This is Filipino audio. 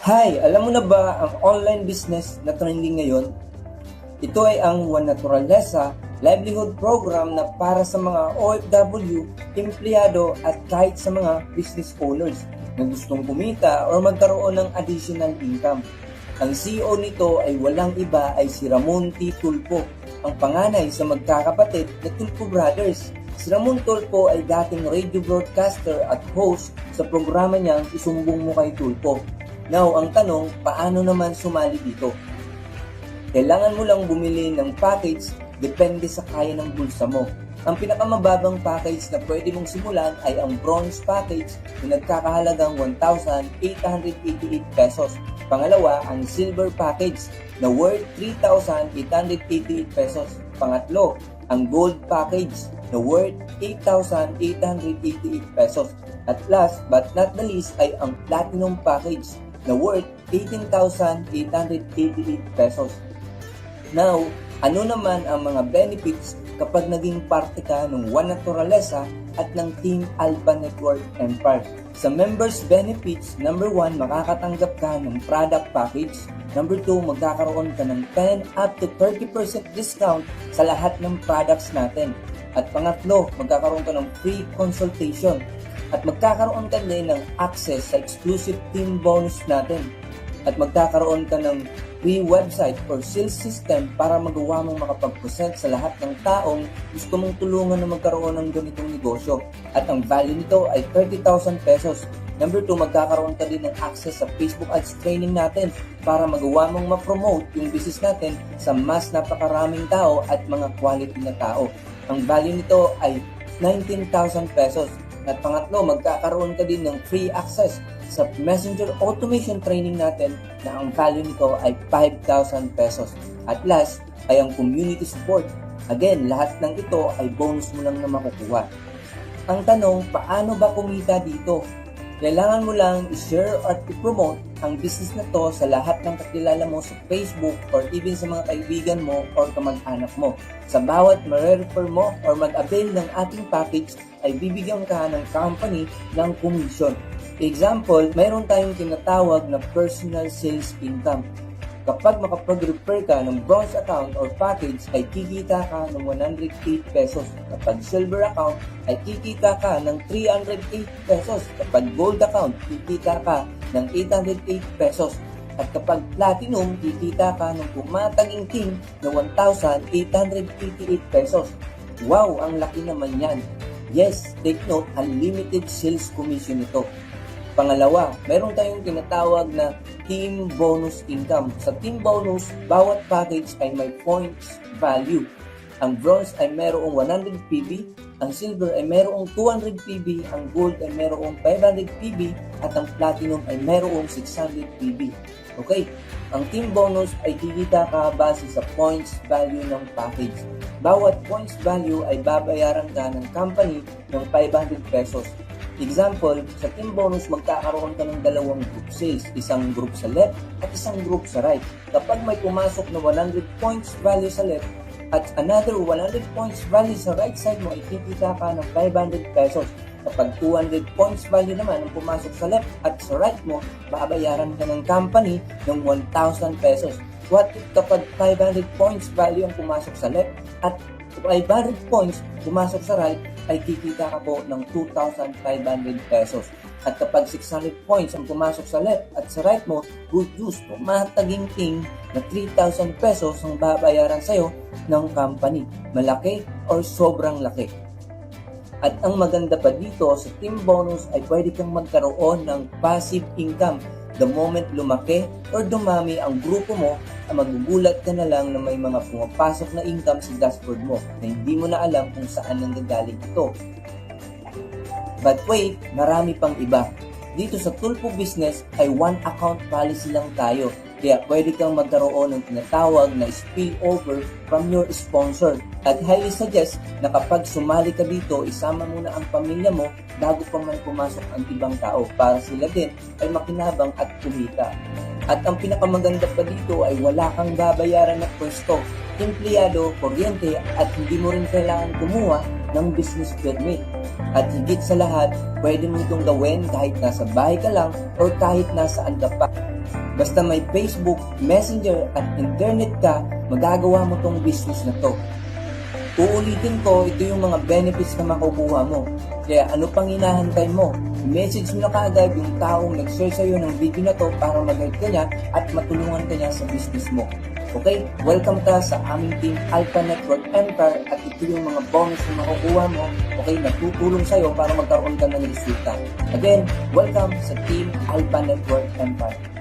Hi! Alam mo na ba ang online business na trending ngayon? Ito ay ang One Naturaleza livelihood program na para sa mga OFW, empleyado at kahit sa mga business owners na gustong kumita o magkaroon ng additional income. Ang CEO nito ay walang iba ay si Ramon T. Tulfo, ang panganay sa magkakapatid na Tulfo Brothers. Si Ramon Tulfo ay dating radio broadcaster at host sa programa niyang Isumbong Mo Kay Tulfo. Now, ang tanong, paano naman sumali dito? Kailangan mo lang bumili ng package depende sa kaya ng bulsa mo. Ang pinakamababang package na pwede mong simulan ay ang bronze package na nagkakahalagang 1,888 pesos. Pangalawa, ang silver package na worth 3,888 pesos. Pangatlo, ang gold package na worth 8,888 pesos. At last but not the least ay ang platinum package na worth 18,888 pesos. Now, ano naman ang mga benefits kapag naging parte ka ng One Naturaleza at ng Team Alpha Network Empire? Sa members benefits, number 1, makakatanggap ka ng product package. Number 2, magkakaroon ka ng 10 up to 30% discount sa lahat ng products natin. At pangatlo, magkakaroon ka ng free consultation. At magkakaroon ka din ng access sa exclusive team bonus natin. At magkakaroon ka ng free website or sales system para magawa mong makapag-present sa lahat ng taong gusto mong tulungan na magkaroon ng ganitong negosyo. At ang value nito ay 30,000 pesos. Number 2, magkakaroon ka din ng access sa Facebook Ads training natin para magawa mong ma-promote yung business natin sa mas napakaraming tao at mga quality na tao. Ang value nito ay 19,000 pesos. At pangatlo, magkakaroon ka din ng free access sa Messenger Automation training natin na ang value nito ay 5,000 pesos. At last ay ang community support. Again, lahat ng ito ay bonus mo lang na makukuha. Ang tanong, paano ba kumita dito? Kailangan mo lang i-share at i-promote ang business na to sa lahat ng kakilala mo sa Facebook or even sa mga kaibigan mo or kamag-anak mo. Sa bawat ma-refer mo or mag-avail ng ating package ay bibigyan ka ng company ng commission. Example, mayroon tayong tinatawag na personal sales income. Kapag makapag-refer ka ng bronze account or package ay kikita ka ng 108 pesos. Kapag silver account ay kikita ka ng 308 pesos. Kapag gold account, kikita ka ng 808 pesos. At kapag platinum, kikita ka ng pumataging na 1,888 pesos. Wow, ang laki naman yan. Yes, take note, unlimited sales commission ito. Pangalawa, meron tayong tinatawag na team bonus income. Sa team bonus, bawat package ay may points value. Ang bronze ay mayroong 100 PB, ang silver ay mayroong 200 PB, ang gold ay mayroong 500 PB, at ang platinum ay mayroong 600 PB. Okay, ang team bonus ay kikita ka base sa points value ng package. Bawat points value ay babayaran ka ng company ng 500 pesos. Example, sa team bonus magkakaroon ka ng dalawang group sales, isang group sa left at isang group sa right. Kapag may pumasok na 100 points value sa left at another 100 points value sa right side mo, ay kikita ka ng 500 pesos. Kapag 200 points value naman ang pumasok sa left at sa right mo, babayaran ka ng company ng 1,000 pesos. What if kapag 500 points value ang pumasok sa left at 500 points pumasok sa right, ay kikita ka po ng 2,500 pesos. At kapag 600 points ang pumasok sa left at sa right mo, good news, tumataging na 3,000 pesos ang babayaran sa'yo ng company. Malaki or sobrang laki. At ang maganda pa dito, sa team bonus ay pwede kang magkaroon ng passive income. The moment lumaki or dumami ang grupo mo, magugulat ka na lang na may mga pumapasok na income sa dashboard mo na hindi mo na alam kung saan nanggagaling ito. But wait, marami pang iba. Dito sa Tulfo Business ay one account policy lang tayo. Kaya pwede kang magkaroon ng tinatawag na spillover from your sponsor. At highly suggest na kapag sumali ka dito, isama mo na ang pamilya mo bago pa man pumasok ang ibang tao para sila din ay makinabang at kumita. At ang pinakamaganda pa dito ay wala kang babayaran na pwesto, empleyado, kuryente at hindi mo rin kailangan kumuha ng business permit. At higit sa lahat, pwede mo itong gawin kahit nasa bahay ka lang or kahit nasaan ka pa. Basta may Facebook, Messenger at Internet ka, magagawa mo tong business na to. Uulitin ko, ito yung mga benefits na makukuha mo. Kaya ano pang hinahantay mo? I-message mo na kaagad yung taong nag-share sa'yo ng video na to para mag-help ka niya at matulungan ka niya sa business mo. Okay? Welcome ka sa aming Team Alpha Network Empire at ito yung mga bonus na makukuha mo. Okay? Nagtutulong sa'yo para magkaroon ka ng resulta. Again, welcome sa Team Alpha Network Empire.